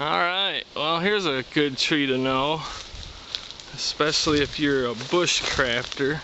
Alright, well here's a good tree to know, especially if you're a bush crafter.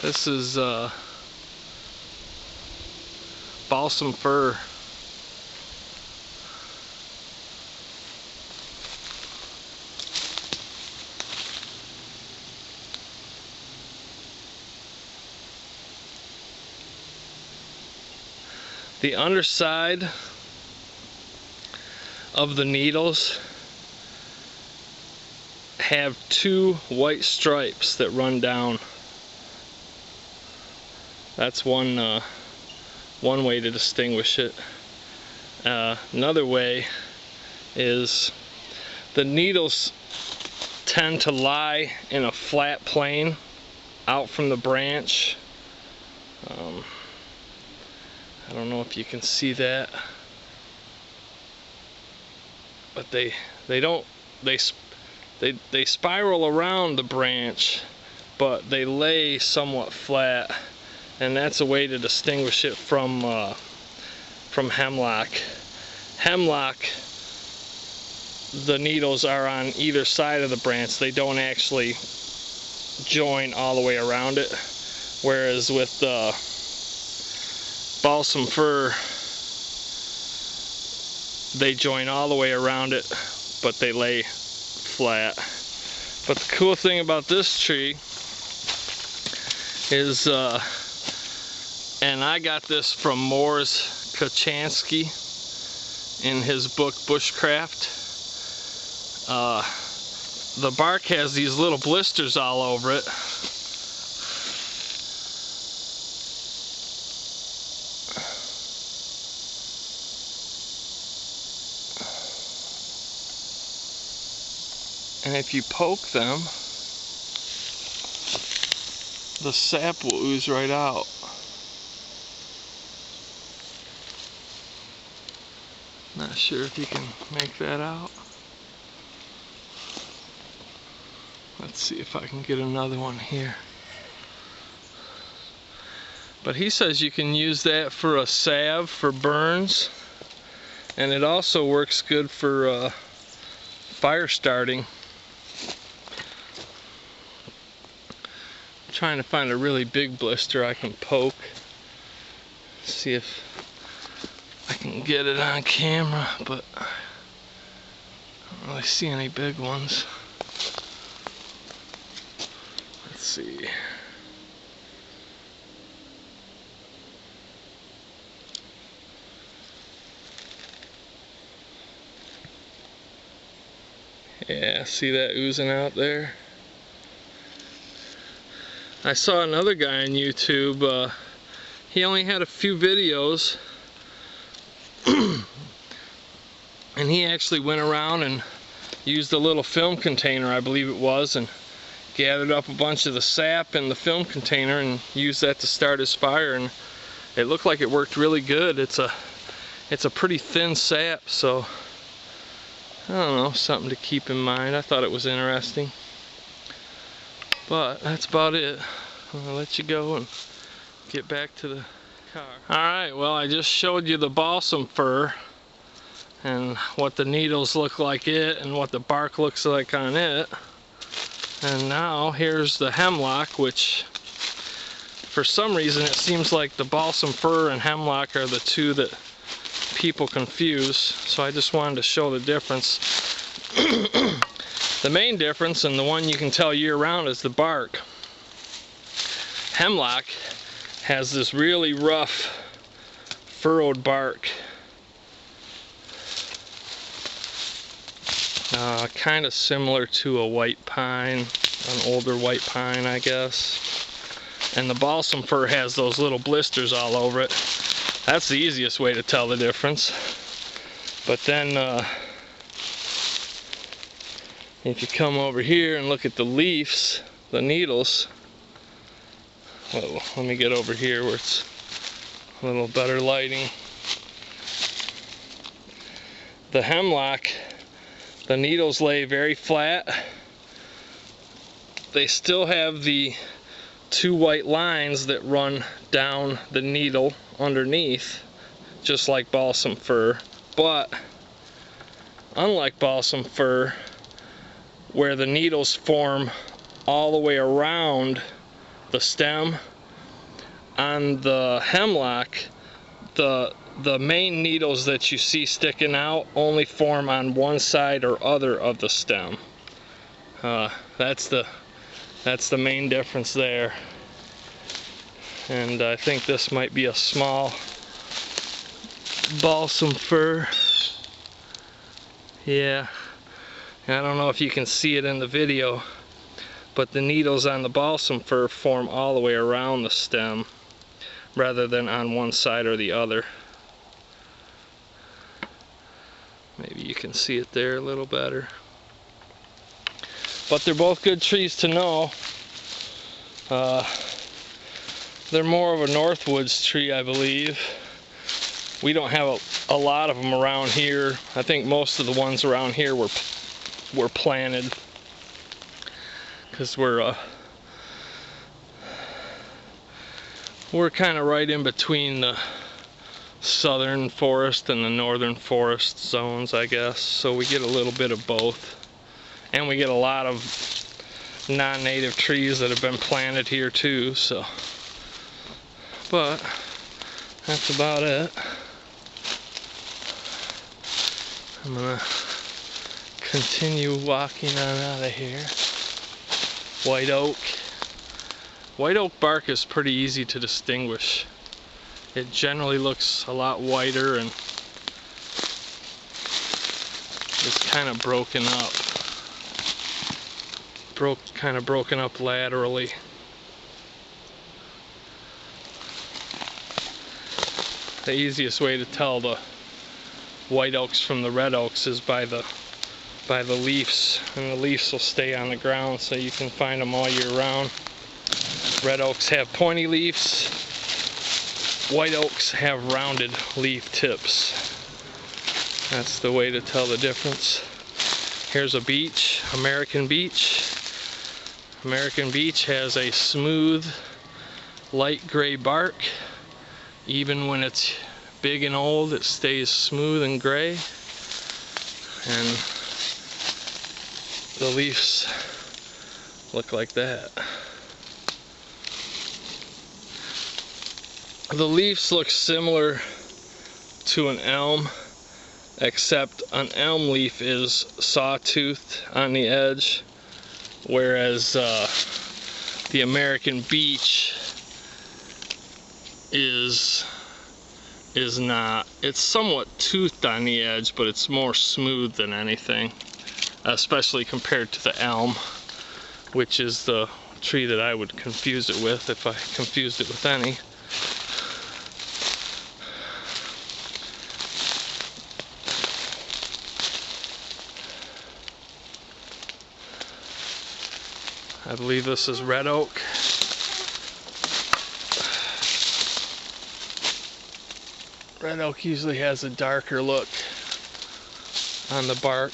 This is balsam fir. The underside of the needles have two white stripes that run down. That's one way to distinguish it. Another way is the needles tend to lie in a flat plane out from the branch. I don't know if you can see that, but they spiral around the branch, but they lay somewhat flat, and that's a way to distinguish it from hemlock. Hemlock, the needles are on either side of the branch. They don't actually join all the way around it, whereas with balsam fir, they join all the way around it, but they lay flat. But the cool thing about this tree is, and I got this from Morris Kachansky in his book Bushcraft, the bark has these little blisters all over it. And if you poke them, the sap will ooze right out. Not sure if you can make that out. Let's see if I can get another one here. But he says you can use that for a salve for burns, and it also works good for fire starting. Trying to find a really big blister I can poke. See if I can get it on camera, but I don't really see any big ones. Let's see. Yeah, see that oozing out there? I saw another guy on YouTube, he only had a few videos, and he actually went around and used a little film container, I believe it was, and gathered up a bunch of the sap in the film container and used that to start his fire, and it looked like it worked really good. It's a pretty thin sap, so I don't know, something to keep in mind. I thought it was interesting. But that's about it. I'll let you go and get back to the car. Alright, well I just showed you the balsam fir and what the needles look like it and what the bark looks like on it. And now here's the hemlock, which for some reason it seems like the balsam fir and hemlock are the two that people confuse. So I just wanted to show the difference. The main difference, and the one you can tell year-round, is the bark. Hemlock has this really rough, furrowed bark. Kind of similar to a white pine, an older white pine, I guess. And the balsam fir has those little blisters all over it. That's the easiest way to tell the difference. But then, if you come over here and look at the leaves, the needles, well, let me get over here where it's a little better lighting. The hemlock, the needles lay very flat. They still have the two white lines that run down the needle underneath, just like balsam fir, but unlike balsam fir, where the needles form all the way around the stem, on the hemlock, the main needles that you see sticking out only form on one side or other of the stem. That's the main difference there. And I think this might be a small balsam fir. Yeah, I don't know if you can see it in the video, but the needles on the balsam fir form all the way around the stem rather than on one side or the other. Maybe you can see it there a little better. But they're both good trees to know. They're more of a Northwoods tree, I believe. We don't have a lot of them around here. I think most of the ones around here were planted because we're kind of right in between the southern forest and the northern forest zones, I guess. So we get a little bit of both. And we get a lot of non-native trees that have been planted here too, so. But that's about it. I'm gonna continue walking on out of here. White oak. White oak bark is pretty easy to distinguish. It generally looks a lot whiter and it's kind of broken up. Kind of broken up laterally. The easiest way to tell the white oaks from the red oaks is by the leaves, and the leaves will stay on the ground so you can find them all year round. Red oaks have pointy leaves. White oaks have rounded leaf tips. That's the way to tell the difference. Here's a beech, American beech. American beech has a smooth, light gray bark. Even when it's big and old, it stays smooth and gray. And the leaves look like that. The leaves look similar to an elm, except an elm leaf is sawtoothed on the edge, whereas the American beech is not. It's somewhat toothed on the edge, but it's more smooth than anything, especially compared to the elm, which is the tree that I would confuse it with if I confused it with any. I believe this is red oak. Red oak usually has a darker look on the bark,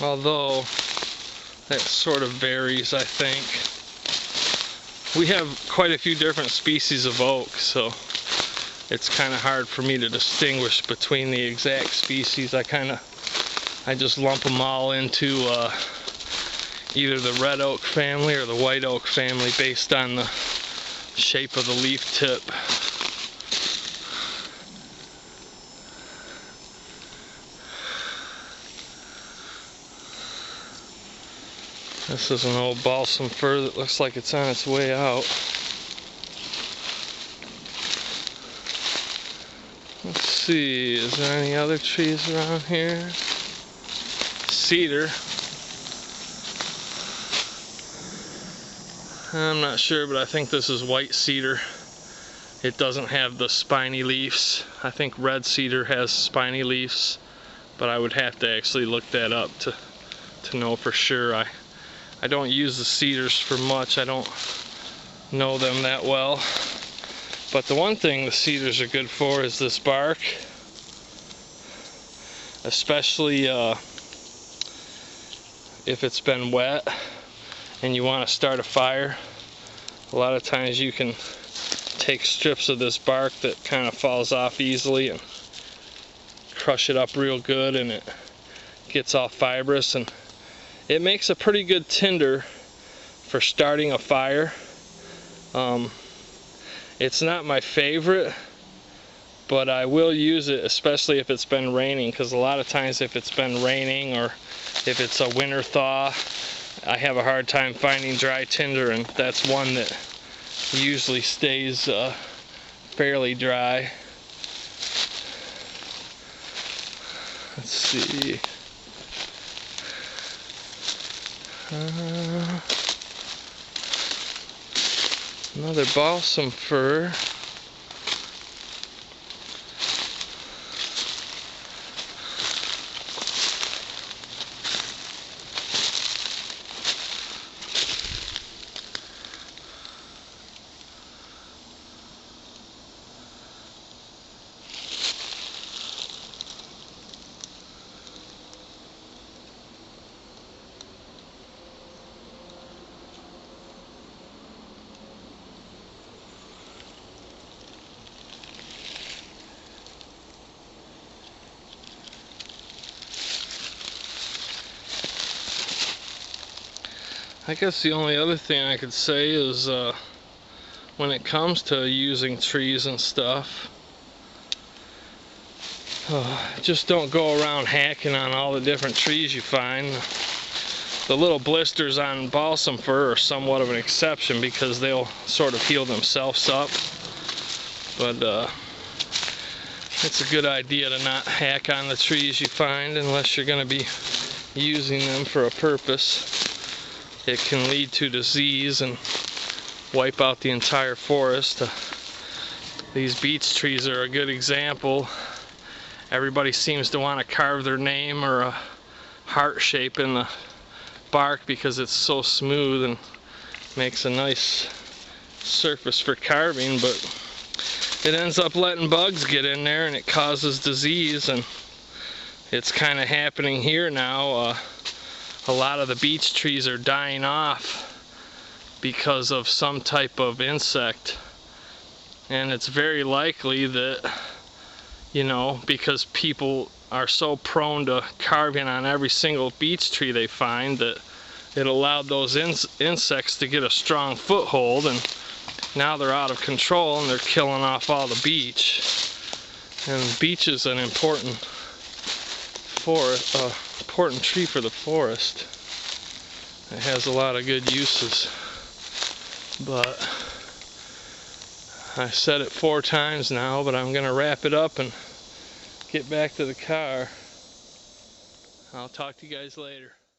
although that sort of varies, I think. We have quite a few different species of oak, so it's kind of hard for me to distinguish between the exact species. I just lump them all into either the red oak family or the white oak family based on the shape of the leaf tip. This is an old balsam fir that looks like it's on its way out. Let's see, is there any other trees around here? Cedar. I'm not sure, but I think this is white cedar. It doesn't have the spiny leaves. I think red cedar has spiny leaves, but I would have to actually look that up to know for sure. I don't use the cedars for much. I don't know them that well. But the one thing the cedars are good for is this bark. Especially if it's been wet and you want to start a fire. A lot of times you can take strips of this bark that kind of falls off easily and crush it up real good and it gets all fibrous, and it makes a pretty good tinder for starting a fire. It's not my favorite, but I will use it, especially if it's been raining, because a lot of times if it's been raining or if it's a winter thaw, I have a hard time finding dry tinder, and that's one that usually stays fairly dry. Let's see. Another balsam fir. I guess the only other thing I could say is when it comes to using trees and stuff, just don't go around hacking on all the different trees you find. The little blisters on balsam fir are somewhat of an exception because they'll sort of heal themselves up, but it's a good idea to not hack on the trees you find unless you're going to be using them for a purpose. It can lead to disease and wipe out the entire forest. These beech trees are a good example. Everybody seems to want to carve their name or a heart shape in the bark because it's so smooth and makes a nice surface for carving, but it ends up letting bugs get in there and it causes disease, and it's kind of happening here now. A lot of the beech trees are dying off because of some type of insect, and it's very likely that, you know, because people are so prone to carving on every single beech tree they find, that it allowed those insects to get a strong foothold, and now they're out of control and they're killing off all the beech. And beech is an important important tree for the forest. It has a lot of good uses, but I said it 4 times now, but I'm gonna wrap it up and get back to the car. I'll talk to you guys later.